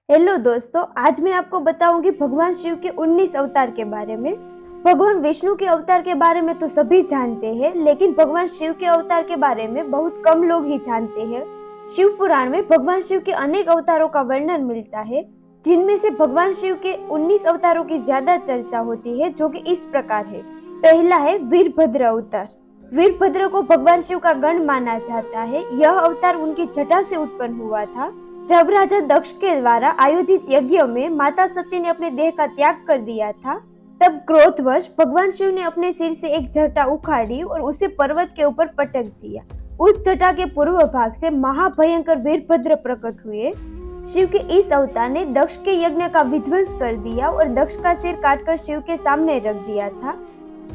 Hello दोस्तों, आज मैं आपको बताऊंगी भगवान शिव के 19 अवतार के बारे में। भगवान विष्णु के अवतार के बारे में तो सभी जानते हैं, लेकिन भगवान शिव के अवतार के बारे में बहुत कम लोग ही जानते हैं। शिव पुराण में भगवान शिव के अनेक अवतारों का वर्णन मिलता है, जिनमें से भगवान शिव के 19 अवतारों की ज्यादा चर्चा होती है, जो कि इस प्रकार है। पहला है वीरभद्र अवतार। वीरभद्र को भगवान शिव का गण माना जाता है। यह अवतार उनकी जटा से उत्पन्न हुआ था। जब राजा दक्ष के द्वारा आयोजित यज्ञ में माता सती ने अपने देह का त्याग कर दिया था, तब क्रोधवश भगवान शिव ने अपने सिर से एक जटा उखाड़ी और उसे पर्वत के ऊपर पटक दिया। उस जटा के पूर्व भाग से महाभयंकर वीरभद्र प्रकट हुए। शिव के इस अवतार ने दक्ष के यज्ञ का विध्वंस कर दिया और दक्ष का सिर काटकर शिव के सामने रख दिया था।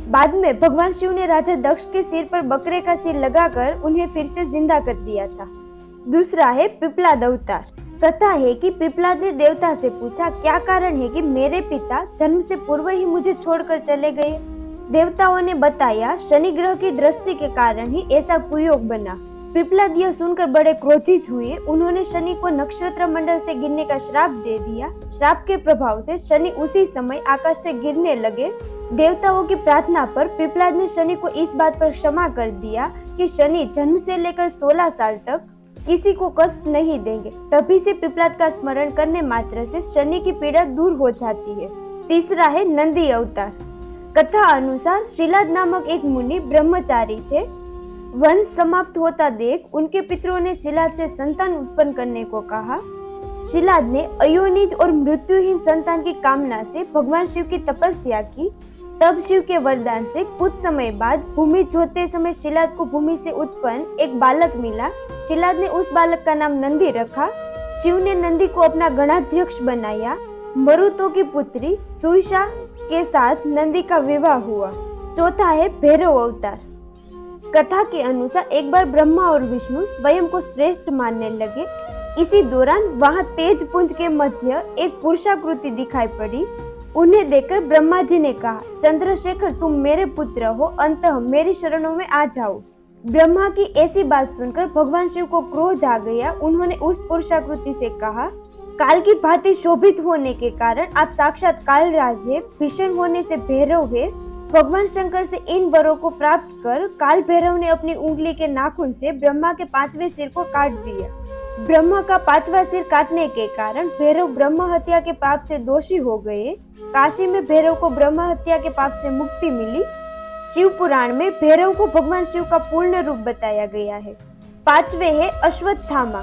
बाद में भगवान शिव ने राजा दक्ष के सिर पर बकरे का सिर लगाकर उन्हें फिर से जिंदा कर दिया था। दूसरा है पिपलाद अवतार। कथा है कि पिपलाद ने देवता से पूछा, क्या कारण है कि मेरे पिता जन्म से पूर्व ही मुझे छोड़कर चले गए। देवताओं ने बताया, शनि ग्रह की दृष्टि के कारण ही ऐसा कुयोग बना। पिपलाद यह सुनकर बड़े क्रोधित हुए। उन्होंने शनि को नक्षत्र मंडल से गिरने का श्राप दे दिया। श्राप के प्रभाव से शनि उसी समय आकाश से गिरने लगे। देवताओं की प्रार्थना पर पिपलाद ने शनि को इस बात पर क्षमा कर दिया कि शनि जन्म से लेकर 16 साल तक किसी को कष्ट नहीं देंगे। तभी से पिपलाद का स्मरण करने मात्र से शनि की पीड़ा दूर हो जाती है। तीसरा है नंदी अवतार। कथा अनुसार शिलाद नामक एक मुनि ब्रह्मचारी थे। वंश समाप्त होता देख उनके पितरों ने शिलाद से संतान उत्पन्न करने को कहा। शिलाद ने अयोनिज और मृत्युहीन संतान की कामना से भगवान शिव की तपस्या की। तब शिव के वरदान से कुछ समय बाद भूमि जोतते समय शिलाद को भूमि से उत्पन्न एक बालक मिला। शिलाद ने उस बालक का नाम नंदी रखा। शिव ने नंदी को अपना गणाध्यक्ष बनाया। मरुतों की पुत्री सुईषा के साथ नंदी का विवाह हुआ। चौथा है भैरव अवतार। कथा के अनुसार एक बार ब्रह्मा और विष्णु स्वयं को श्रेष्ठ मानने लगे। इसी दौरान वहां तेज पुंज के मध्य एक पुरुषाकृति दिखाई पड़ी। उन्हें देखकर ब्रह्मा जी ने कहा, चंद्रशेखर तुम मेरे पुत्र हो, अंततः मेरी शरणों में आ जाओ। ब्रह्मा की ऐसी बात सुनकर भगवान शिव को क्रोध आ गया। उन्होंने उस पुरुषाकृति से कहा, काल की भांति शोभित होने के कारण आप साक्षात कालराज है, भीषण होने से भैरव है। भगवान शंकर से इन वरों को प्राप्त कर काल भैरव ने अपनी उंगली के नाखून से ब्रह्मा के 5वें सिर को काट दिया। ब्रह्मा का 5वां सिर काटने के कारण भैरव ब्रह्म हत्या के पाप से दोषी हो गए। काशी में भैरव को ब्रह्म हत्या के पाप से मुक्ति मिली। शिव पुराण में भैरव को भगवान शिव का पूर्ण रूप बताया गया है। 5वें है अश्वत्थामा।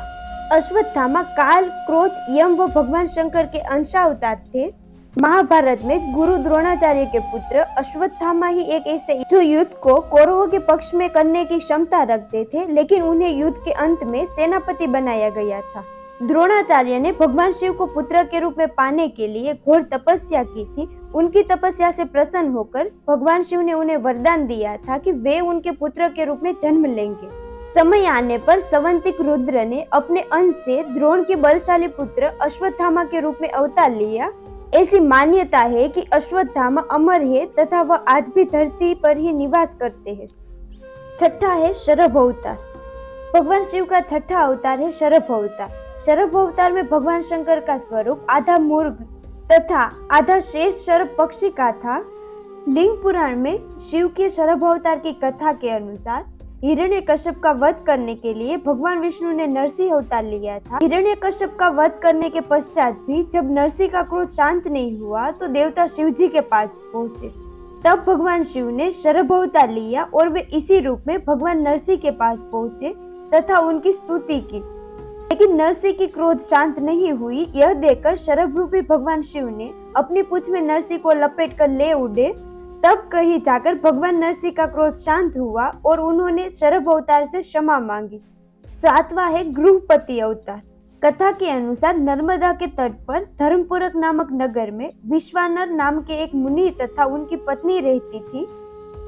अश्वत्थामा काल, क्रोध, यम व भगवान शंकर के अंशावतार थे। महाभारत में गुरु द्रोणाचार्य के पुत्र अश्वत्थामा ही एक ऐसे जो युद्ध को कौरवों के पक्ष में करने की क्षमता रखते थे, लेकिन उन्हें युद्ध के अंत में सेनापति बनाया गया था। द्रोणाचार्य ने भगवान शिव को पुत्र के रूप में पाने के लिए घोर तपस्या की थी। उनकी तपस्या से प्रसन्न होकर भगवान शिव ने उन्हें वरदान दिया था कि वे उनके पुत्र के रूप में जन्म लेंगे। समय आने पर सवंतिक रुद्र ने अपने अंश से द्रोण के बलशाली पुत्र अश्वत्थामा के रूप में अवतार लिया। ऐसी मान्यता है कि अश्वत्थामा अमर है तथा वह आज भी धरती पर ही निवास करते हैं। छठा है शरभ अवतार। भगवान शिव का छठा अवतार है शरभ अवतार। शरभ अवतार में भगवान शंकर का स्वरूप आधा मूर्ख तथा आधा शेष शरभ पक्षी का था। लिंग पुराण में शिव के शरभ अवतार की कथा के अनुसार हिरण्यकश्यप का वध करने के लिए भगवान विष्णु ने नरसिंह अवतार लिया था। हिरण्यकश्यप का वध करने के पश्चात भी जब नरसिंह का क्रोध शांत नहीं हुआ तो देवता शिव जी के पास पहुंचे। तब भगवान शिव ने शरभ अवतार लिया और वे इसी रूप में भगवान नरसिंह के पास पहुंचे तथा उनकी स्तुति की। लेकिन नरसिंह की क्रोध शांत नहीं हुई। यह देखकर शरभ रूपी भगवान शिव ने अपनी पूंछ में नरसिंह को लपेट कर ले उड़े। तब कहीं जाकर भगवान नरसिंह का क्रोध शांत हुआ और उन्होंने शरभ अवतार से क्षमा मांगी। सातवां है गृहपति अवतार। कथा के अनुसार नर्मदा के तट पर धर्मपुरक नामक नगर में विश्वानर नाम के एक मुनि तथा उनकी पत्नी रहती थी।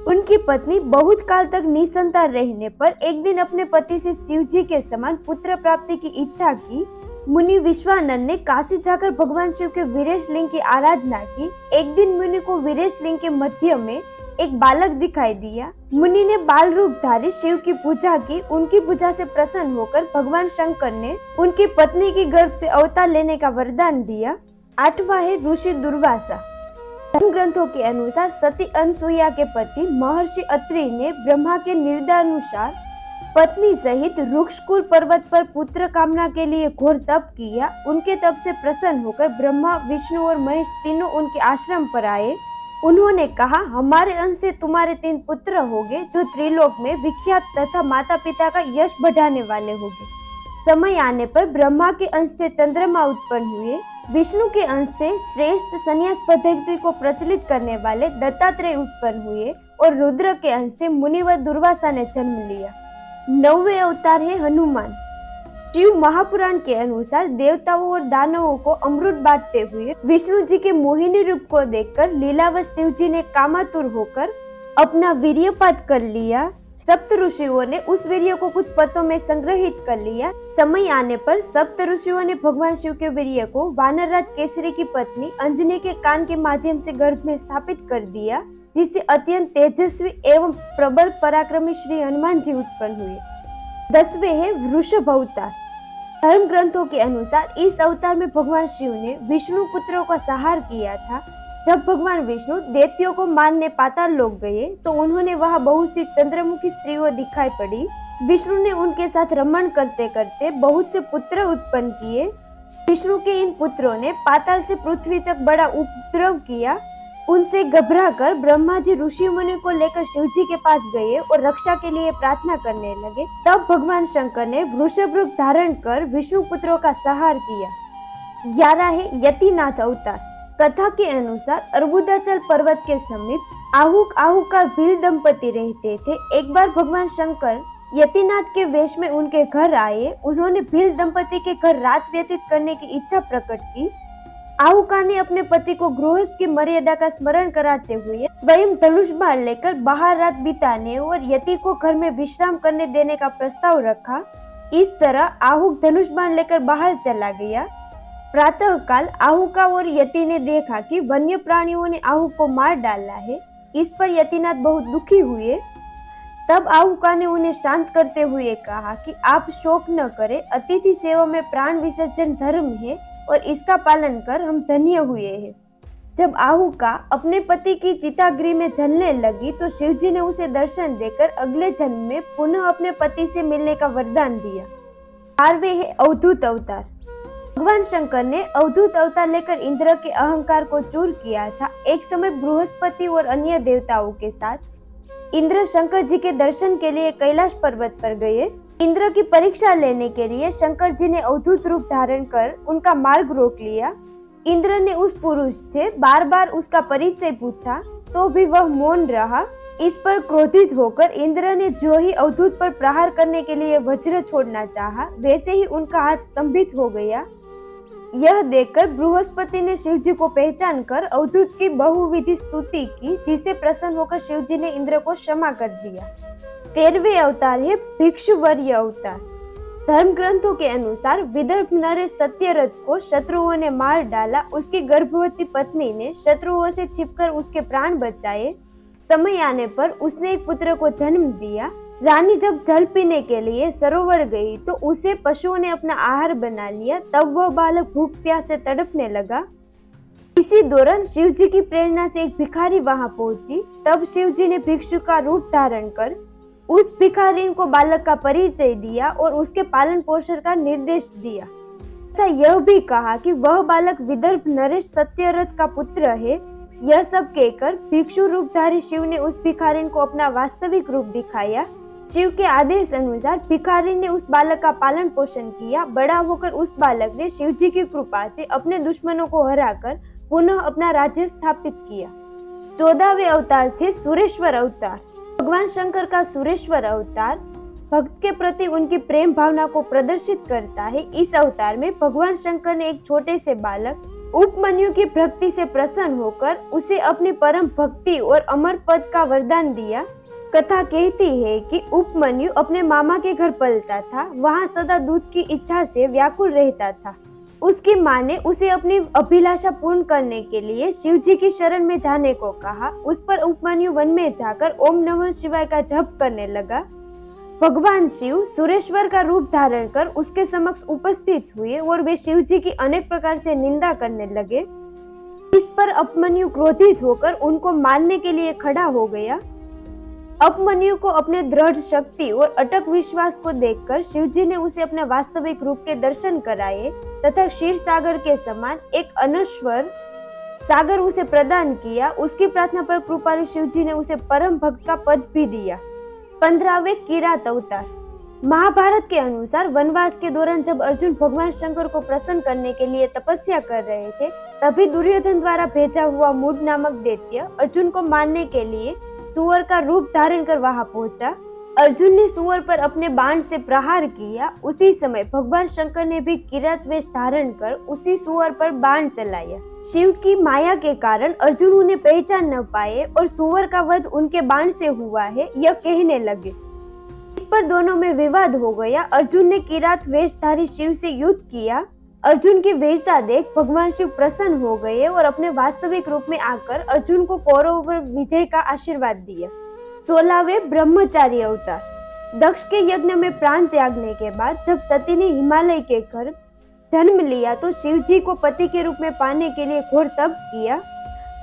उनकी पत्नी बहुत काल तक निसंतान रहने पर एक दिन अपने पति से शिव जी के समान पुत्र प्राप्ति की इच्छा की। मुनि विश्वानर ने काशी जाकर भगवान शिव के वीरेश लिंग की आराधना की। एक दिन मुनि को वीरेश लिंग के मध्य में एक बालक दिखाई दिया। मुनि ने बाल रूपधारी शिव की पूजा की। उनकी पूजा से प्रसन्न होकर भगवान शंकर ने उनकी पत्नी की गर्भ से अवतार लेने का वरदान दिया। 8वां है ऋषि दुर्वासा। धर्म ग्रंथों के अनुसार सती अनसुईया के पति महर्षि अत्रि ने ब्रह्मा के निर्देशानुसार पत्नी सहित रुक्षकुल पर्वत पर पुत्र कामना के लिए घोर तप किया। उनके तप से प्रसन्न होकर ब्रह्मा, विष्णु और महेश तीनों उनके आश्रम पर आए। उन्होंने कहा, हमारे अंश से तुम्हारे 3 पुत्र होंगे जो त्रिलोक में विख्यात तथा माता पिता का यश बढ़ाने वाले होंगे। समय आने पर ब्रह्मा के अंश से चंद्रमा उत्पन्न हुए। विष्णु के अंश से श्रेष्ठ संन्यास पद्धति को प्रचलित करने वाले दत्तात्रेय उत्पन्न हुए और रुद्र के अंश से मुनिवर दुर्वासा ने जन्म लिया। 9वें अवतार है हनुमान। शिव महापुराण के अनुसार देवताओं और दानवों को अमृत बांटते हुए विष्णु जी के मोहिनी रूप को देखकर लीलावश शिव जी ने कामातुर होकर अपना वीर्यपात कर लिया। सप्त ऋषियों ने उस वीर्य को कुछ पतों में संग्रहित कर लिया। समय आने पर सप्त ऋषियों ने भगवान शिव के वीर्य को वानरराज केसरी की पत्नी अंजनी के कान के माध्यम से गर्भ में स्थापित कर दिया, जिससे अत्यंत तेजस्वी एवं प्रबल पराक्रमी श्री हनुमान जी उत्पन्न हुए। 10वें है वृषभ अवतार। धर्म ग्रंथों के अनुसार इस अवतार में भगवान शिव ने विष्णु पुत्रों का संहार किया था। जब भगवान विष्णु दैत्यों को मारने पाताल लोक गए तो उन्होंने वहां बहुत सी चंद्रमुखी स्त्रियों दिखाई पड़ी। विष्णु ने उनके साथ रमण करते करते बहुत से पुत्र उत्पन्न किए। विष्णु के इन पुत्रों ने पाताल से पृथ्वी तक बड़ा उपद्रव किया। उनसे घबराकर ब्रह्मा जी ऋषि मुनि को लेकर शिव जी के पास गए और रक्षा के लिए प्रार्थना करने लगे। तब भगवान शंकर ने वृषभ रूप धारण कर विष्णु पुत्रों का संहार किया। 11 है यतिनाथ अवतार। कथा के अनुसार अर्बुदाचल पर्वत के समीप आहूक का भील दंपति रहते थे। एक बार भगवान शंकर यतिनाथ के वेश में उनके घर आए। उन्होंने भील दंपति के घर रात व्यतीत करने की इच्छा प्रकट की। आहुका ने अपने पति को गृहस्थ की मर्यादा का स्मरण कराते हुए स्वयं धनुष बाण लेकर बाहर रात बिताने और यति को घर में विश्राम करने देने का प्रस्ताव रखा। इस तरह आहुक धनुष बाण लेकर बाहर चला गया। प्रातः काल आहुका और यति ने देखा कि वन्य प्राणियों ने आहुक को मार डाला है। इस पर यतिनाथ बहुत दुखी हुए। तब आहुका ने उन्हें शांत करते हुए कहा कि आप शोक न करें, अतिथि सेवा में प्राण विसर्जन धर्म है और इसका पालन कर हम धन्य हुए हैं। जब आहुका अपने पति की चितागृह में जलने लगी तो शिवजी ने उसे दर्शन देकर अगले जन्म में पुनः अपने पति से मिलने का वरदान दिया। 12वें है अवधूत अवतार। भगवान शंकर ने अवधूत अवतार लेकर इंद्र के अहंकार को चूर किया था। एक समय बृहस्पति और अन्य देवताओं के साथ इंद्र शंकर जी के दर्शन के लिए कैलाश पर्वत पर गए। इंद्र की परीक्षा लेने के लिए शंकर जी ने अवधूत रूप धारण कर उनका मार्ग रोक लिया। इंद्र ने उस पुरुष से बार बार उसका परिचय पूछा तो भी वह मौन रहा। इस पर क्रोधित होकर इंद्र ने जो ही अवधूत पर प्रहार करने के लिए वज्र छोड़ना चाहा, वैसे ही उनका हाथ स्तंभित हो गया। यह देखकर बृहस्पति ने शिव जी को पहचान कर अवधूत की बहुविधि स्तुति की, जिससे प्रसन्न होकर शिव जी ने इंद्र को क्षमा कर दिया। 13वें अवतार है भिक्षुवर्य अवतार। धर्म ग्रंथों के अनुसार विदर्भ नरेश सत्यरथ को शत्रुओं ने मार डाला। उसकी गर्भवती पत्नी ने शत्रुओं से छिपकर उसके प्राण बचाए। समय आने पर उसने एक पुत्र को जन्म दिया। रानी जब जल पीने के लिए सरोवर गई तो उसे पशुओं ने अपना आहार बना लिया। तब वह बालक भूख प्यास से तड़पने लगा। इसी दौरान शिव जी की प्रेरणा से एक भिखारी वहां पहुंची। तब शिव जी ने भिक्षु का रूप धारण कर उस भिखारी को बालक का परिचय दिया और उसके पालन पोषण का निर्देश दिया तथा यह भी कहा कि वह बालक विदर्भ नरेश सत्यरथ का पुत्र है। यह सब कहकर भिक्षु रूपधारी शिव ने उस भिखारी को अपना वास्तविक रूप दिखाया। शिव के आदेश अनुसार भिखारी ने उस बालक का पालन पोषण किया। बड़ा होकर उस बालक ने शिव जी की कृपा से अपने दुश्मनों को हराकर पुनः अपना राज्य स्थापित किया। 14वें अवतार थे सुरेश्वर अवतार। भगवान शंकर का सुरेश्वर अवतार भक्त के प्रति उनकी प्रेम भावना को प्रदर्शित करता है। इस अवतार में भगवान शंकर ने एक छोटे से बालक उपमन्यु की भक्ति से प्रसन्न होकर उसे अपनी परम भक्ति और अमर पद का वरदान दिया। कथा कहती है कि उपमन्यु अपने मामा के घर पलता था। वहां सदा दूध की इच्छा से व्याकुल रहता था। उसकी माँ ने उसे अपनी अभिलाषा पूर्ण करने के लिए शिव जी की शरण में जाने को कहा। उस पर उपमन्यु वन में जाकर ओम नमः शिवाय का जप करने लगा। भगवान शिव सुरेश्वर का रूप धारण कर उसके समक्ष उपस्थित हुए और वे शिव जी की अनेक प्रकार से निंदा करने लगे। इस पर उपमन्यु क्रोधित होकर उनको मारने के लिए खड़ा हो गया। उपमन्यु को अपने दृढ़ शक्ति और अटक विश्वास को देखकर शिवजी ने उसे अपने वास्तविक रूप के दर्शन कराए तथा क्षीर सागर के समान एक अनश्वर सागर उसे प्रदान किया। उसकी प्रार्थना पर कृपालु शिवजी ने उसे परम भक्त का पद भी दिया। 15वें किरात अवतार। महाभारत के अनुसार वनवास के दौरान जब अर्जुन भगवान शंकर को प्रसन्न करने के लिए तपस्या कर रहे थे, तभी दुर्योधन द्वारा भेजा हुआ मूड नामक दैत्य अर्जुन को मारने के लिए सुअर का रूप धारण कर वहां पहुंचा। अर्जुन ने सुअर पर अपने बाण से प्रहार किया। उसी समय भगवान शंकर ने भी किरात वेश धारण कर उसी सुअर पर बाण चलाया। शिव की माया के कारण अर्जुन उन्हें पहचान न पाए और सुअर का वध उनके बाण से हुआ है यह कहने लगे। इस पर दोनों में विवाद हो गया। अर्जुन ने किरात वेशधारी शिव से युद्ध किया। अर्जुन की वीरता देख भगवान शिव प्रसन्न हो गए और अपने वास्तविक रूप में आकर अर्जुन को कौरवों पर विजय का आशीर्वाद दिया। 16वें ब्रह्मचारी अवतार। दक्ष के यज्ञ में प्राण त्यागने के बाद जब सती ने हिमालय के घर जन्म लिया तो शिव जी को पति के रूप में पाने के लिए घोर तप किया।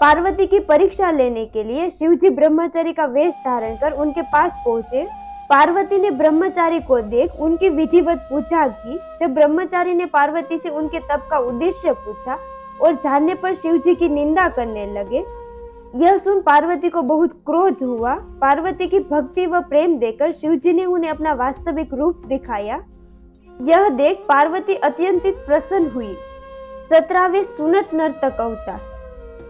पार्वती की परीक्षा लेने के लिए शिव जी ब्रह्मचारी का वेश धारण कर उनके पास पहुंचे। पार्वती ने ब्रह्मचारी को देख उनकी विधिवत पूजा की। जब ब्रह्मचारी ने पार्वती से उनके तप का उद्देश्य पूछा और जानने पर शिव जी की निंदा करने लगे। यह सुन पार्वती को बहुत क्रोध हुआ। पार्वती की भक्ति व प्रेम देखकर शिव जी ने उन्हें अपना वास्तविक रूप दिखाया। यह देख पार्वती अत्यंत प्रसन्न हुई। 17वें सुनट नर्तक अवतार।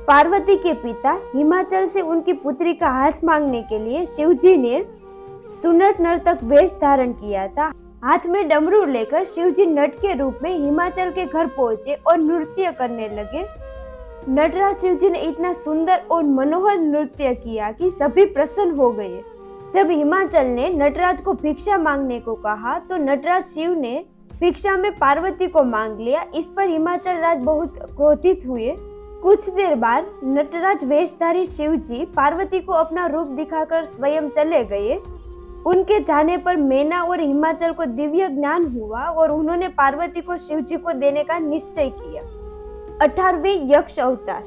पार्वती के पिता हिमाचल से उनकी पुत्री का हाथ मांगने के लिए शिव जी ने सुनट नर्तक वेश धारण किया था। हाथ में डमरू लेकर शिवजी नट के रूप में हिमाचल के घर पहुंचे और नृत्य करने लगे। नटराज शिवजी ने इतना सुंदर और मनोहर नृत्य किया कि सभी प्रसन्न हो गए। जब हिमाचल ने नटराज को भिक्षा मांगने को कहा तो नटराज शिव ने भिक्षा में पार्वती को मांग लिया। इस पर हिमाचल राज बहुत क्रोधित हुए। कुछ देर बाद नटराज वेशधारी शिवजी पार्वती को अपना रूप दिखाकर स्वयं चले गए। उनके जाने पर मैना और हिमाचल को दिव्य ज्ञान हुआ और उन्होंने पार्वती को शिवजी को देने का निश्चय किया। 18वें यक्ष अवतार।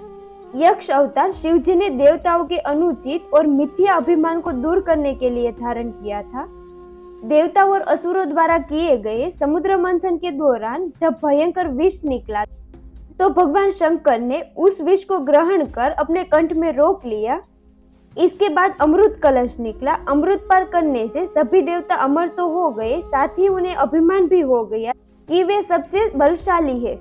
यक्ष अवतार शिवजी ने देवताओं के अनुचित और मिथ्या अभिमान को दूर करने के लिए धारण किया था। देवताओं और असुरों द्वारा किए गए समुद्र मंथन के दौरान जब भयंकर विष निकला तो भगवान शंकर ने उस विष को ग्रहण कर अपने कंठ में रोक लिया। इसके बाद अमृत कलश निकला। अमृत पान करने से सभी देवता अमर तो हो गए, साथ ही उन्हें अभिमान भी हो गया कि वे सबसे बलशाली है।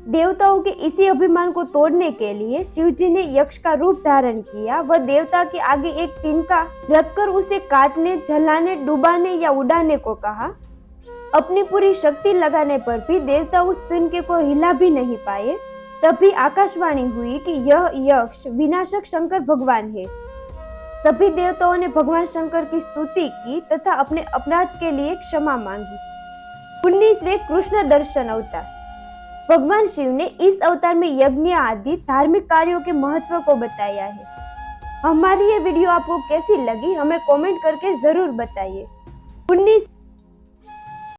देवताओं के इसी अभिमान को तोड़ने के लिए शिवजी ने यक्ष का रूप धारण किया। वह देवता के आगे एक तिनका रखकर उसे काटने, जलाने, डुबाने या उड़ाने को कहा। अपनी पूरी शक्ति लगाने पर भी देवता उस तिनके को हिला भी नहीं पाए। तभी आकाशवाणी हुई कि यह यक्ष विनाशक शंकर भगवान है। सभी देवताओं ने भगवान शंकर की स्तुति की तथा अपने अपराध के लिए क्षमा मांगी। 19वें कृष्ण दर्शन अवतार। भगवान शिव ने इस अवतार में यज्ञ आदि धार्मिक कार्यों के महत्व को बताया है। हमारी ये वीडियो आपको कैसी लगी हमें कमेंट करके जरूर बताइए। 19